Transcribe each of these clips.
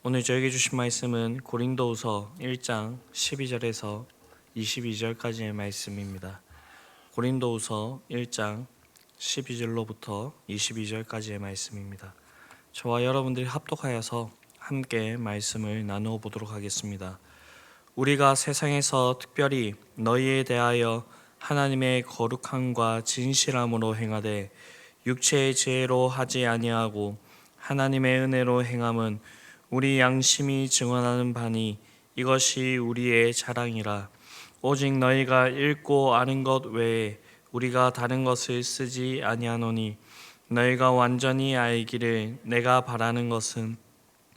오늘 저에게 주신 말씀은 고린도후서 1장 12절에서 22절까지의 말씀입니다. 고린도후서 1장 12절로부터 22절까지의 말씀입니다. 저와 여러분들이 합독하여서 함께 말씀을 나누어 보도록 하겠습니다. 우리가 세상에서 특별히 너희에 대하여 하나님의 거룩함과 진실함으로 행하되 육체의 지혜로 하지 아니하고 하나님의 은혜로 행함은 우리 양심이 증언하는 바니 이것이 우리의 자랑이라. 오직 너희가 읽고 아는 것 외에 우리가 다른 것을 쓰지 아니하노니 너희가 완전히 알기를 내가 바라는 것은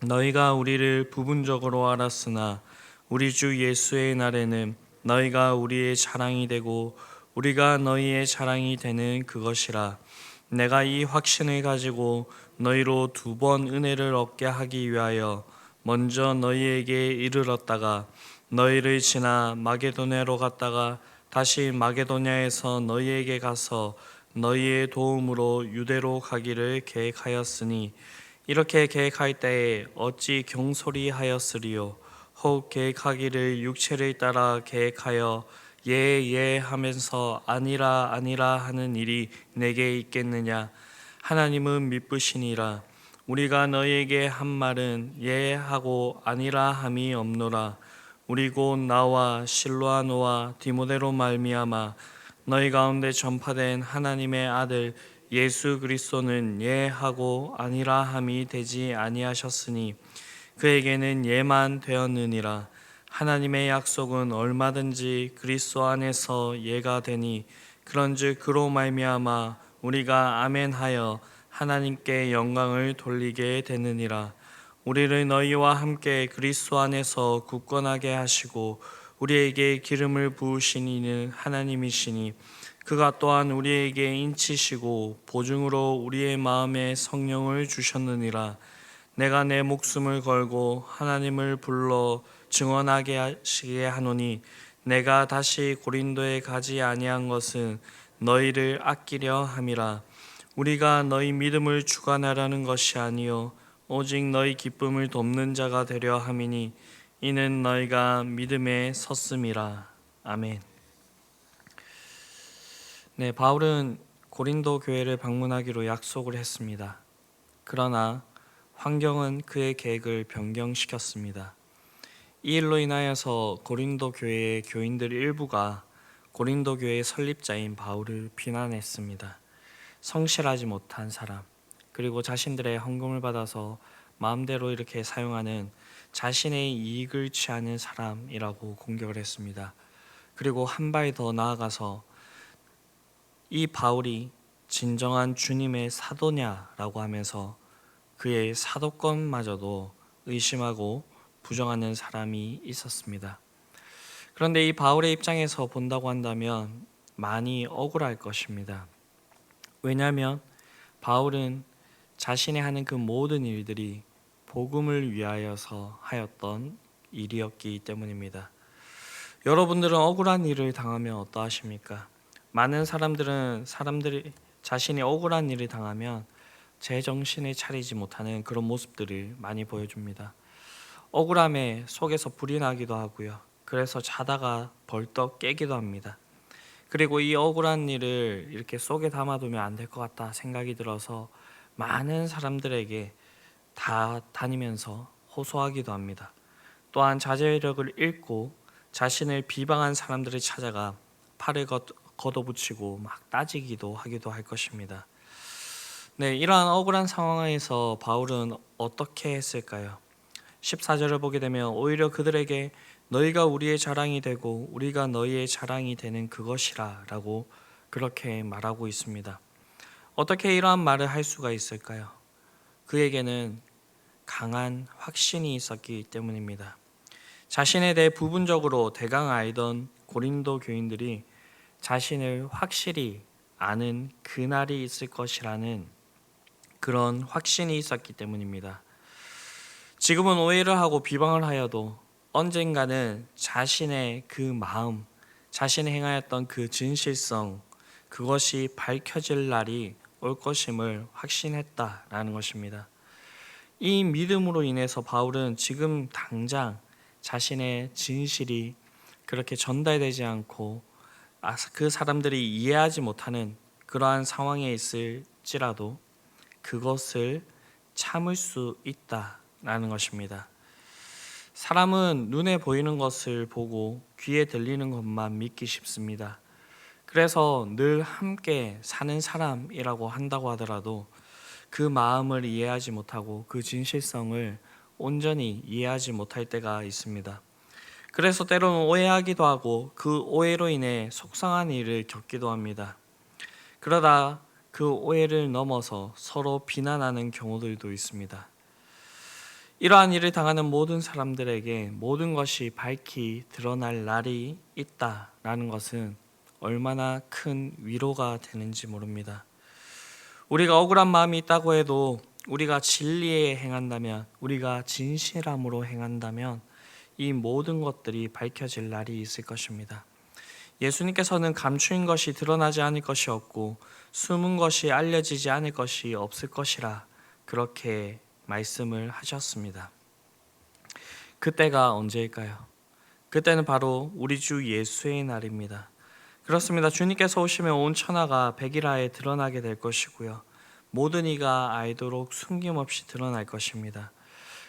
너희가 우리를 부분적으로 알았으나 우리 주 예수의 날에는 너희가 우리의 자랑이 되고 우리가 너희의 자랑이 되는 그것이라. 내가 이 확신을 가지고 너희로 2번 은혜를 얻게 하기 위하여 먼저 너희에게 이르렀다가 너희를 지나 마게도냐로 갔다가 다시 마게도냐에서 너희에게 가서 너희의 도움으로 유대로 가기를 계획하였으니 이렇게 계획할 때에 어찌 경솔히 하였으리요. 혹 계획하기를 육체를 따라 계획하여 예 하면서 아니라 하는 일이 내게 있겠느냐. 하나님은 미쁘시니라. 우리가 너희에게 한 말은 예 하고 아니라 함이 없노라. 우리 곧 나와 실로아노와 디모데로 말미암아 너희 가운데 전파된 하나님의 아들 예수 그리스도는 예 하고 아니라 함이 되지 아니하셨으니 그에게는 예만 되었느니라. 하나님의 약속은 얼마든지 그리스도 안에서 예가 되니 그런즉 그로 말미암아 우리가 아멘하여 하나님께 영광을 돌리게 되느니라. 우리를 너희와 함께 그리스도 안에서 굳건하게 하시고 우리에게 기름을 부으신 이는 하나님이시니 그가 또한 우리에게 인치시고 보증으로 우리의 마음에 성령을 주셨느니라. 내가 내 목숨을 걸고 하나님을 불러 증언하게 하시게 하노니 내가 다시 고린도에 가지 아니한 것은 너희를 아끼려 함이라. 우리가 너희 믿음을 주관하려는 것이 아니요 오직 너희 기쁨을 돕는 자가 되려 함이니 이는 너희가 믿음에 섰음이라. 아멘. 네, 바울은 고린도 교회를 방문하기로 약속을 했습니다. 그러나 환경은 그의 계획을 변경시켰습니다. 이 일로 인하여서 고린도 교회의 교인들 일부가 고린도 교회의 설립자인 바울을 비난했습니다. 성실하지 못한 사람, 그리고 자신들의 헌금을 받아서 마음대로 이렇게 사용하는 자신의 이익을 취하는 사람이라고 공격을 했습니다. 그리고 한 발 더 나아가서 이 바울이 진정한 주님의 사도냐라고 하면서 그의 사도권마저도 의심하고 부정하는 사람이 있었습니다. 그런데 이 바울의 입장에서 본다고 한다면 많이 억울할 것입니다. 왜냐하면 바울은 자신이 하는 그 모든 일들이 복음을 위하여서 하였던 일이었기 때문입니다. 여러분들은 억울한 일을 당하면 어떠하십니까? 많은 사람들이 자신이 억울한 일을 당하면 제정신을 차리지 못하는 그런 모습들을 많이 보여줍니다. 억울함에 속에서 불이 나기도 하고요. 그래서 자다가 벌떡 깨기도 합니다. 그리고 이 억울한 일을 이렇게 속에 담아두면 안 될 것 같다 생각이 들어서 많은 사람들에게 다 다니면서 호소하기도 합니다. 또한 자제력을 잃고 자신을 비방한 사람들을 찾아가 팔을 걷어붙이고 막 따지기도 하기도 할 것입니다. 네, 이러한 억울한 상황에서 바울은 어떻게 했을까요? 14절을 보게 되면 오히려 그들에게 너희가 우리의 자랑이 되고 우리가 너희의 자랑이 되는 그것이라 라고 그렇게 말하고 있습니다. 어떻게 이러한 말을 할 수가 있을까요? 그에게는 강한 확신이 있었기 때문입니다. 자신에 대해 부분적으로 대강 알던 고린도 교인들이 자신을 확실히 아는 그날이 있을 것이라는 그런 확신이 있었기 때문입니다. 지금은 오해를 하고 비방을 하여도 언젠가는 자신의 그 마음, 자신이 행하였던 그 진실성, 그것이 밝혀질 날이 올 것임을 확신했다라는 것입니다. 이 믿음으로 인해서 바울은 지금 당장 자신의 진실이 그렇게 전달되지 않고 그 사람들이 이해하지 못하는 그러한 상황에 있을지라도 그것을 참을 수 있다라는 것입니다. 사람은 눈에 보이는 것을 보고 귀에 들리는 것만 믿기 쉽습니다. 그래서 늘 함께 사는 사람이라고 한다고 하더라도 그 마음을 이해하지 못하고 그 진실성을 온전히 이해하지 못할 때가 있습니다. 그래서 때로는 오해하기도 하고 그 오해로 인해 속상한 일을 겪기도 합니다. 그러다 그 오해를 넘어서 서로 비난하는 경우들도 있습니다. 이러한 일을 당하는 모든 사람들에게 모든 것이 밝히 드러날 날이 있다라는 것은 얼마나 큰 위로가 되는지 모릅니다. 우리가 억울한 마음이 있다고 해도 우리가 진리에 행한다면, 우리가 진실함으로 행한다면 이 모든 것들이 밝혀질 날이 있을 것입니다. 예수님께서는 감추인 것이 드러나지 않을 것이 없고 숨은 것이 알려지지 않을 것이 없을 것이라 그렇게 말씀을 하셨습니다. 그때가 언제일까요? 그때는 바로 우리 주 예수의 날입니다. 그렇습니다. 주님께서 오시면 온 천하가 백일하에 드러나게 될 것이고요. 모든 이가 알도록 숨김없이 드러날 것입니다.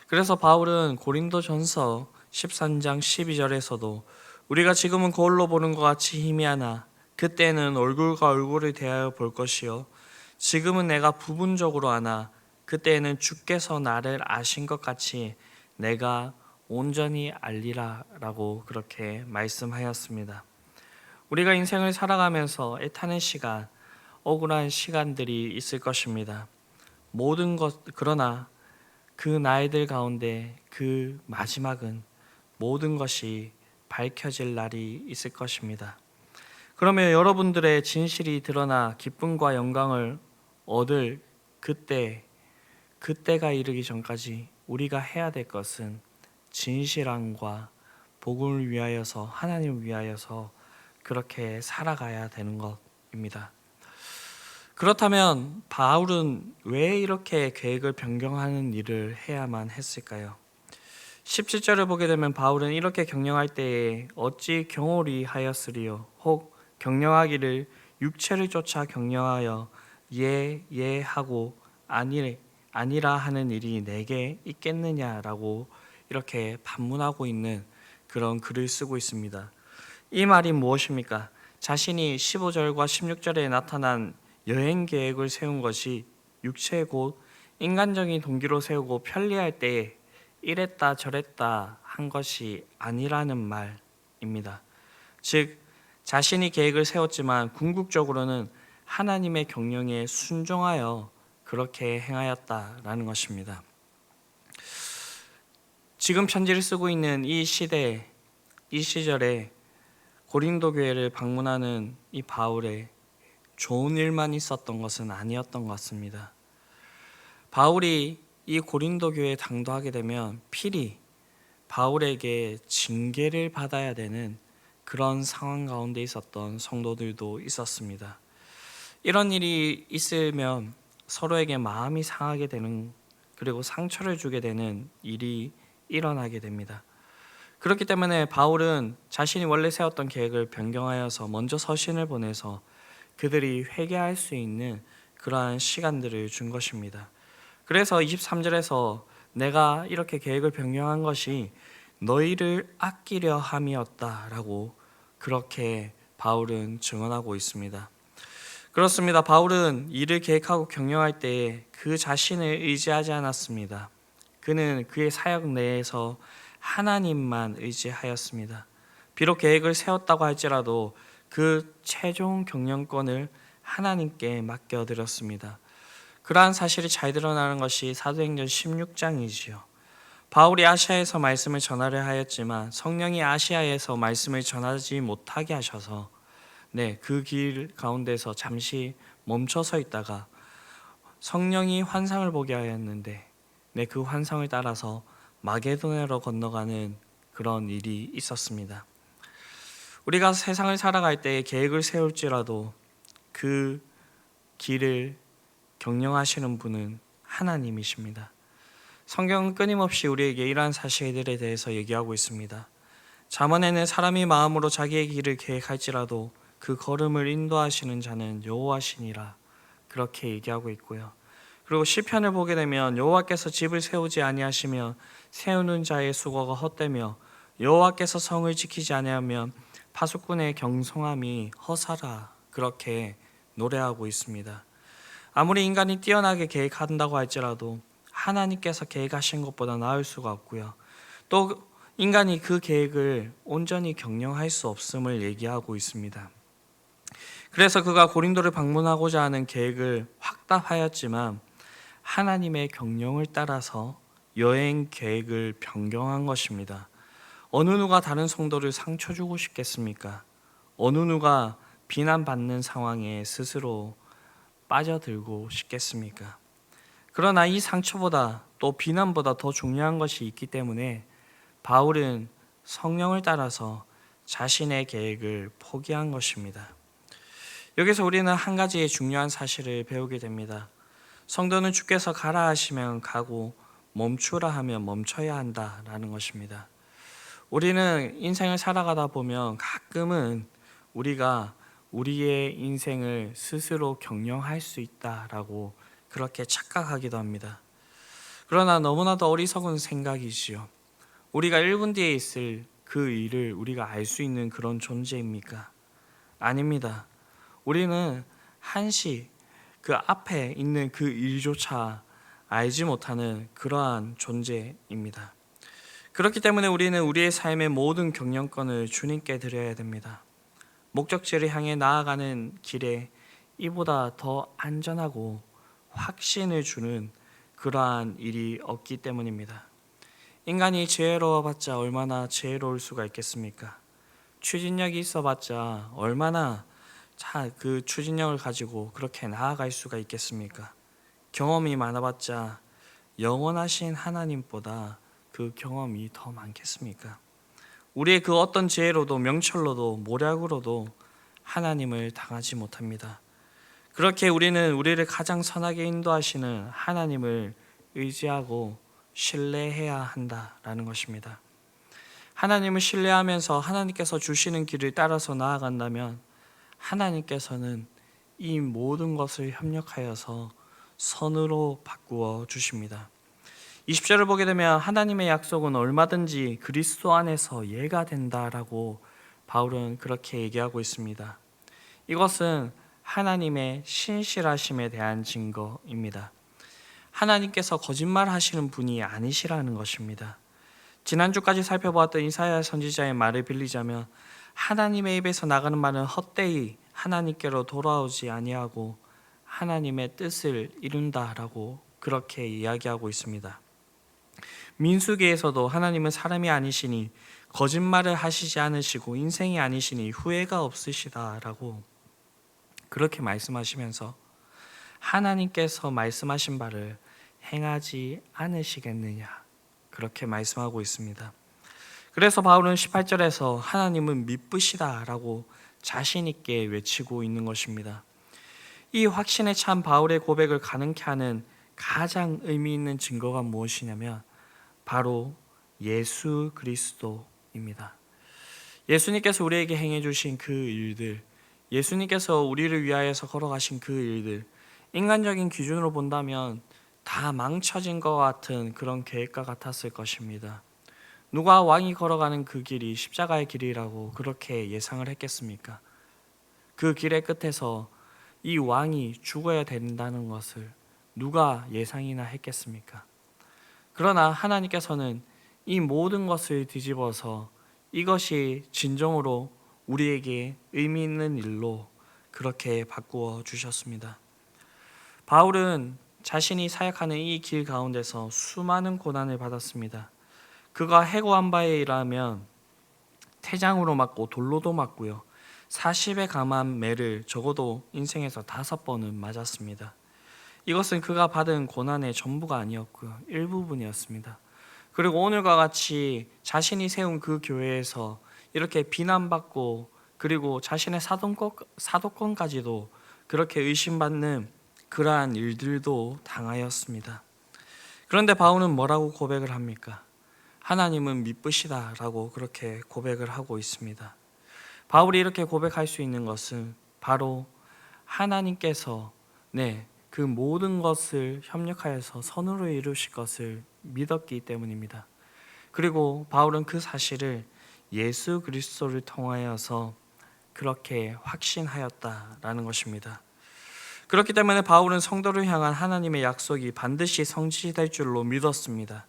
그래서 바울은 고린도전서 13장 12절에서도 우리가 지금은 거울로 보는 것 같이 희미하나 그때는 얼굴과 얼굴을 대하여 볼 것이요 지금은 내가 부분적으로 아나 그때에는 주께서 나를 아신 것 같이 내가 온전히 알리라 라고 그렇게 말씀하였습니다. 우리가 인생을 살아가면서 애타는 시간, 억울한 시간들이 있을 것입니다. 그러나 그 날들 가운데 그 마지막은 모든 것이 밝혀질 날이 있을 것입니다. 그러면 여러분들의 진실이 드러나 기쁨과 영광을 얻을 그때가 이르기 전까지 우리가 해야 될 것은 진실함과 복음을 위하여서, 하나님을 위하여서 그렇게 살아가야 되는 것입니다. 그렇다면 바울은 왜 이렇게 계획을 변경하는 일을 해야만 했을까요? 17절을 보게 되면 바울은 이렇게 경영할 때에 어찌 경홀히 하였으리요 혹 경영하기를 육체를 쫓아 경영하여 예 하고 아니라 하는 일이 내게 있겠느냐라고 이렇게 반문하고 있는 그런 글을 쓰고 있습니다. 이 말이 무엇입니까? 자신이 15절과 16절에 나타난 여행 계획을 세운 것이 육체 곧 인간적인 동기로 세우고 편리할 때에 이랬다 저랬다 한 것이 아니라는 말입니다. 즉 자신이 계획을 세웠지만 궁극적으로는 하나님의 경영에 순종하여 그렇게 행하였다라는 것입니다. 지금 편지를 쓰고 있는 이 시대, 이 시절에 고린도 교회를 방문하는 이 바울의 좋은 일만 있었던 것은 아니었던 것 같습니다. 바울이 이 고린도 교회에 당도하게 되면 필히 바울에게 징계를 받아야 되는 그런 상황 가운데 있었던 성도들도 있었습니다. 이런 일이 있으면 서로에게 마음이 상하게 되는, 그리고 상처를 주게 되는 일이 일어나게 됩니다. 그렇기 때문에 바울은 자신이 원래 세웠던 계획을 변경하여서 먼저 서신을 보내서 그들이 회개할 수 있는 그러한 시간들을 준 것입니다. 그래서 23절에서 내가 이렇게 계획을 변경한 것이 너희를 아끼려 함이었다라고 그렇게 바울은 증언하고 있습니다. 그렇습니다. 바울은 일을 계획하고 경영할 때에 그 자신을 의지하지 않았습니다. 그는 그의 사역 내에서 하나님만 의지하였습니다. 비록 계획을 세웠다고 할지라도 그 최종 경영권을 하나님께 맡겨드렸습니다. 그러한 사실이 잘 드러나는 것이 사도행전 16장이지요. 바울이 아시아에서 말씀을 전하려 하였지만 성령이 아시아에서 말씀을 전하지 못하게 하셔서 그 길 가운데서 잠시 멈춰서 있다가 성령이 환상을 보게 하였는데 그 환상을 따라서 마게도냐로 건너가는 그런 일이 있었습니다. 우리가 세상을 살아갈 때 계획을 세울지라도 그 길을 경영하시는 분은 하나님이십니다. 성경은 끊임없이 우리에게 이러한 사실들에 대해서 얘기하고 있습니다. 잠언에는 사람이 마음으로 자기의 길을 계획할지라도 그 걸음을 인도하시는 자는 여호와시니라 그렇게 얘기하고 있고요. 그리고 시편을 보게 되면 여호와께서 집을 세우지 아니하시며 세우는 자의 수고가 헛되며 여호와께서 성을 지키지 아니하면 파수꾼의 경성함이 허사라 그렇게 노래하고 있습니다. 아무리 인간이 뛰어나게 계획한다고 할지라도 하나님께서 계획하신 것보다 나을 수가 없고요. 또 인간이 그 계획을 온전히 경영할 수 없음을 얘기하고 있습니다. 그래서 그가 고린도를 방문하고자 하는 계획을 확답하였지만 하나님의 경영을 따라서 여행 계획을 변경한 것입니다. 어느 누가 다른 성도를 상처 주고 싶겠습니까? 어느 누가 비난받는 상황에 스스로 빠져들고 싶겠습니까? 그러나 이 상처보다 또 비난보다 더 중요한 것이 있기 때문에 바울은 성령을 따라서 자신의 계획을 포기한 것입니다. 여기서 우리는 한 가지의 중요한 사실을 배우게 됩니다. 성도는 주께서 가라 하시면 가고 멈추라 하면 멈춰야 한다라는 것입니다. 우리는 인생을 살아가다 보면 가끔은 우리가 우리의 인생을 스스로 경영할 수 있다라고 그렇게 착각하기도 합니다. 그러나 너무나도 어리석은 생각이지요. 우리가 1분 뒤에 있을 그 일을 우리가 알 수 있는 그런 존재입니까? 아닙니다. 우리는 한시 그 앞에 있는 그 일조차 알지 못하는 그러한 존재입니다. 그렇기 때문에 우리는 우리의 삶의 모든 경영권을 주님께 드려야 됩니다. 목적지를 향해 나아가는 길에 이보다 더 안전하고 확신을 주는 그러한 일이 없기 때문입니다. 인간이 지혜로워봤자 얼마나 지혜로울 수가 있겠습니까? 추진력이 있어봤자 얼마나 그 추진력을 가지고 그렇게 나아갈 수가 있겠습니까? 경험이 많아봤자 영원하신 하나님보다 그 경험이 더 많겠습니까? 우리의 그 어떤 지혜로도 명철로도 모략으로도 하나님을 당하지 못합니다. 그렇게 우리는 우리를 가장 선하게 인도하시는 하나님을 의지하고 신뢰해야 한다라는 것입니다. 하나님을 신뢰하면서 하나님께서 주시는 길을 따라서 나아간다면 하나님께서는 이 모든 것을 협력하여서 선으로 바꾸어 주십니다. 20절을 보게 되면 하나님의 약속은 얼마든지 그리스도 안에서 예가 된다라고 바울은 그렇게 얘기하고 있습니다. 이것은 하나님의 신실하심에 대한 증거입니다. 하나님께서 거짓말하시는 분이 아니시라는 것입니다. 지난주까지 살펴보았던 이사야 선지자의 말을 빌리자면 하나님의 입에서 나가는 말은 헛되이 하나님께로 돌아오지 아니하고 하나님의 뜻을 이룬다라고 그렇게 이야기하고 있습니다. 민수기에서도 하나님은 사람이 아니시니 거짓말을 하시지 않으시고 인생이 아니시니 후회가 없으시다라고 그렇게 말씀하시면서 하나님께서 말씀하신 바를 행하지 않으시겠느냐 그렇게 말씀하고 있습니다. 그래서 바울은 18절에서 하나님은 미쁘시다라고 자신 있게 외치고 있는 것입니다. 이 확신에 찬 바울의 고백을 가능케 하는 가장 의미 있는 증거가 무엇이냐면 바로 예수 그리스도입니다. 예수님께서 우리에게 행해 주신 그 일들, 예수님께서 우리를 위하여서 걸어가신 그 일들, 인간적인 기준으로 본다면 다 망쳐진 것 같은 그런 계획과 같았을 것입니다. 누가 왕이 걸어가는 그 길이 십자가의 길이라고 그렇게 예상을 했겠습니까? 그 길의 끝에서 이 왕이 죽어야 된다는 것을 누가 예상이나 했겠습니까? 그러나 하나님께서는 이 모든 것을 뒤집어서 이것이 진정으로 우리에게 의미 있는 일로 그렇게 바꾸어 주셨습니다. 바울은 자신이 사역하는 이 길 가운데서 수많은 고난을 받았습니다. 그가 해고한 바에 의하면 태장으로 맞고 돌로도 맞고요. 40에 감한 매를 적어도 인생에서 5번은 맞았습니다. 이것은 그가 받은 고난의 전부가 아니었고요. 일부분이었습니다. 그리고 오늘과 같이 자신이 세운 그 교회에서 이렇게 비난받고 그리고 자신의 사도권까지도 그렇게 의심받는 그러한 일들도 당하였습니다. 그런데 바울은 뭐라고 고백을 합니까? 하나님은 미쁘시다라고 그렇게 고백을 하고 있습니다. 바울이 이렇게 고백할 수 있는 것은 바로 하나님께서 그 모든 것을 협력하여서 선으로 이루실 것을 믿었기 때문입니다. 그리고 바울은 그 사실을 예수 그리스도를 통하여서 그렇게 확신하였다라는 것입니다. 그렇기 때문에 바울은 성도를 향한 하나님의 약속이 반드시 성취될 줄로 믿었습니다.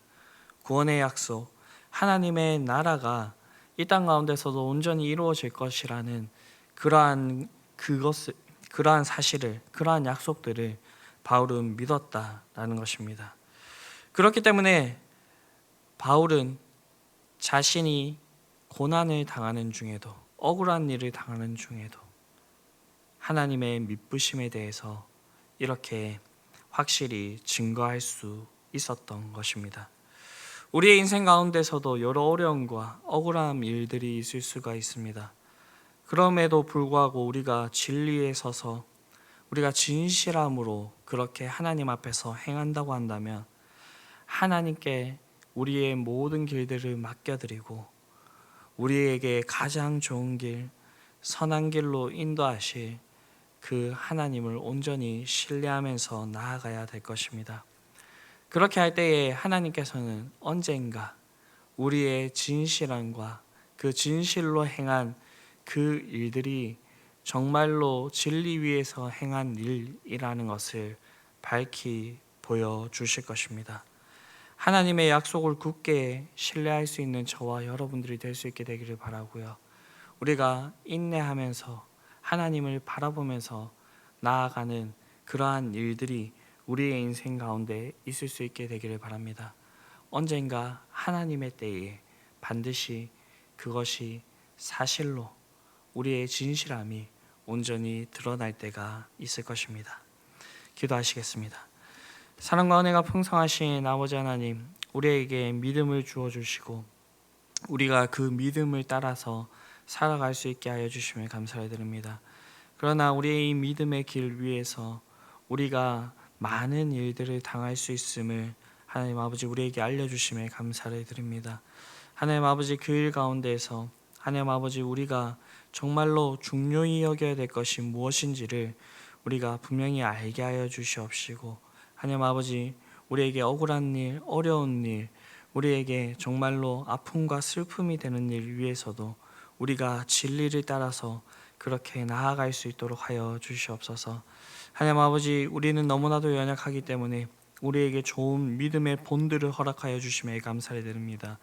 구원의 약속, 하나님의 나라가 이 땅 가운데서도 온전히 이루어질 것이라는 그러한 사실을, 그러한 약속들을 바울은 믿었다라는 것입니다. 그렇기 때문에 바울은 자신이 고난을 당하는 중에도, 억울한 일을 당하는 중에도 하나님의 미쁘심에 대해서 이렇게 확실히 증거할 수 있었던 것입니다. 우리의 인생 가운데서도 여러 어려움과 억울한 일들이 있을 수가 있습니다. 그럼에도 불구하고 우리가 진리에 서서 우리가 진실함으로 그렇게 하나님 앞에서 행한다고 한다면 하나님께 우리의 모든 길들을 맡겨드리고 우리에게 가장 좋은 길, 선한 길로 인도하실 그 하나님을 온전히 신뢰하면서 나아가야 될 것입니다. 그렇게 할 때에 하나님께서는 언젠가 우리의 진실함과 그 진실로 행한 그 일들이 정말로 진리 위에서 행한 일이라는 것을 밝히 보여주실 것입니다. 하나님의 약속을 굳게 신뢰할 수 있는 저와 여러분들이 될 수 있게 되기를 바라고요. 우리가 인내하면서 하나님을 바라보면서 나아가는 그러한 일들이 우리의 인생 가운데 있을 수 있게 되기를 바랍니다. 언젠가 하나님의 때에 반드시 그것이 사실로 우리의 진실함이 온전히 드러날 때가 있을 것입니다. 기도하시겠습니다. 사랑과 은혜가 풍성하신 아버지 하나님, 우리에게 믿음을 주어주시고 우리가 그 믿음을 따라서 살아갈 수 있게 하여 주시며 감사를 드립니다. 그러나 우리의 이 믿음의 길 위에서 우리가 많은 일들을 당할 수 있음을 하나님 아버지 우리에게 알려주심에 감사를 드립니다. 하나님 아버지 그 일 가운데에서 하나님 아버지 우리가 정말로 중요히 여겨야 될 것이 무엇인지를 우리가 분명히 알게 하여 주시옵시고 하나님 아버지 우리에게 억울한 일, 어려운 일, 우리에게 정말로 아픔과 슬픔이 되는 일 위해서도 우리가 진리를 따라서 그렇게 나아갈 수 있도록 하여 주시옵소서. 하나님 아버지 우리는 너무나도 연약하기 때문에 우리에게 좋은 믿음의 본들을 허락하여 주심에 감사를 드립니다.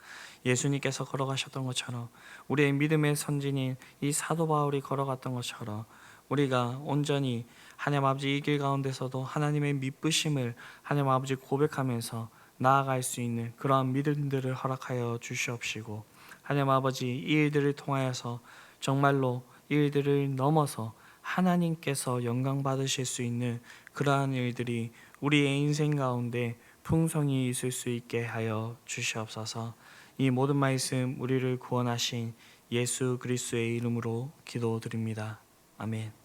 예수님께서 걸어가셨던 것처럼 우리의 믿음의 선진인 이 사도 바울이 걸어갔던 것처럼 우리가 온전히 하나님 아버지 이 길 가운데서도 하나님의 미쁘심을 하나님 아버지 고백하면서 나아갈 수 있는 그러한 믿음들을 허락하여 주시옵시고 하나님 아버지 이 일들을 통하여서 정말로 이 일들을 넘어서 하나님께서 영광 받으실 수 있는 그러한 일들이 우리의 인생 가운데 풍성히 있을 수 있게 하여 주시옵소서. 이 모든 말씀 우리를 구원하신 예수 그리스도의 이름으로 기도드립니다. 아멘.